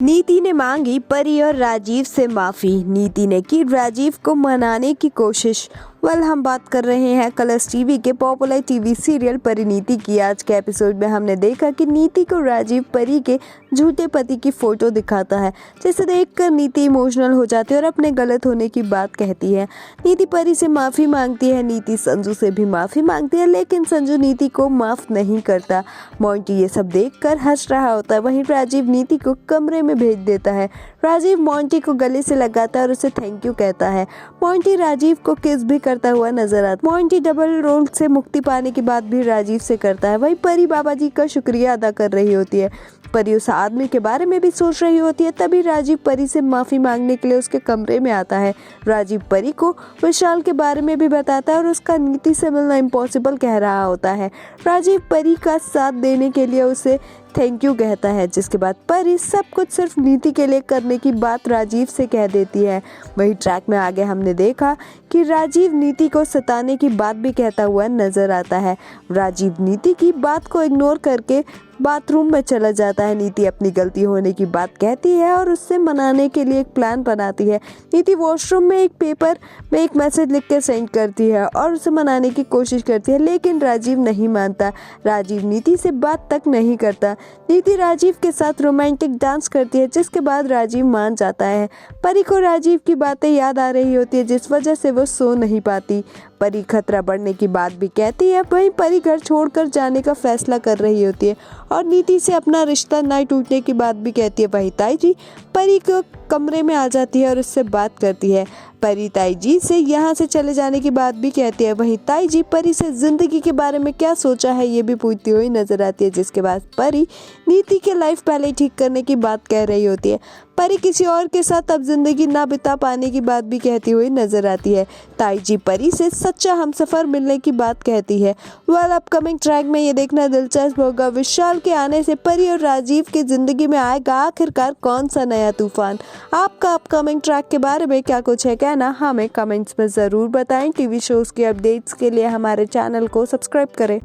नीति ने मांगी परी और राजीव से माफी। नीति ने की राजीव को मनाने की कोशिश। हम बात कर रहे हैं कलर्स टीवी के पॉपुलर टीवी सीरियल परिणीति की। आज के एपिसोड में हमने देखा कि नीति को राजीव परी के झूठे पति की फोटो दिखाता है, जिसे देखकर नीति इमोशनल हो जाती है और अपने गलत होने की बात कहती है। नीति परी से माफी मांगती है। नीति संजू से भी माफी मांगती है, लेकिन संजू नीति को माफ नहीं करता। मोंटी ये सब देखकर हंस रहा होता है। वहीं राजीव नीति को कमरे में भेज देता है। राजीव मोंटी को गले से लगाता है और उसे थैंक यू कहता है। मोंटी राजीव को किस भी करता हुआ नजर आता है। मोंटी डबल रोल से मुक्ति पाने की बात भी राजीव से करता है। वहीं परी बाबा जी का शुक्रिया अदा कर रही होती है। परी उस आदमी के बारे में भी सोच रही होती है। तभी राजीव परी से माफी मांगने के लिए उसके कमरे में आता है। राजीव परी को विशाल के बारे में भी बताता है और उसका नीति से मिलना इम्पॉसिबल कह रहा होता है। राजीव परी का साथ देने के लिए उसे थैंक यू कहता है, जिसके बाद परी सब कुछ सिर्फ नीति के लिए करने की बात राजीव से कह देती है। वही ट्रैक में आगे हमने देखा कि राजीव नीति को सताने की बात भी कहता हुआ नजर आता है। राजीव नीति की बात को इग्नोर करके बाथरूम में चला जाता है। नीति अपनी गलती होने की बात कहती है और उससे मनाने के लिए एक प्लान बनाती है। नीति वॉशरूम में एक पेपर में एक मैसेज लिख के सेंड करती है और उसे मनाने की कोशिश करती है, लेकिन राजीव नहीं मानता। राजीव नीति से बात तक नहीं करता। नीति राजीव के साथ रोमांटिक डांस करती है, जिसके बाद राजीव मान जाता है। परी को राजीव की बातें याद आ रही होती है, जिस वजह से वो सो नहीं पाती। परी खतरा बढ़ने की बात भी कहती है। वहीं परी घर छोड़कर जाने का फैसला कर रही होती है और नीति से अपना रिश्ता ना टूटने की बात भी कहती है। वहीं ताई जी परी को कमरे में आ जाती है और उससे बात करती है। परी ताई जी से यहाँ से चले जाने की बात भी कहती है। वहीं ताई जी परी से जिंदगी के बारे में क्या सोचा है ये भी पूछती हुई नजर आती है, जिसके बाद परी नीति के लाइफ पहले ठीक करने की बात कह रही होती है। परी किसी और के साथ अब जिंदगी ना बिता पाने की बात भी कहती हुई नजर आती है। ताई जी परी से सच्चा हमसफर मिलने की बात कहती है। अपकमिंग ट्रैक में ये देखना दिलचस्प होगा, विशाल के आने से परी और राजीव की जिंदगी में आएगा आखिरकार कौन सा नया तूफान। आपका अपकमिंग ट्रैक के बारे में क्या कुछ है कहना, हमें कमेंट्स में ज़रूर बताएं। टीवी शोज़ की अपडेट्स के लिए हमारे चैनल को सब्सक्राइब करें।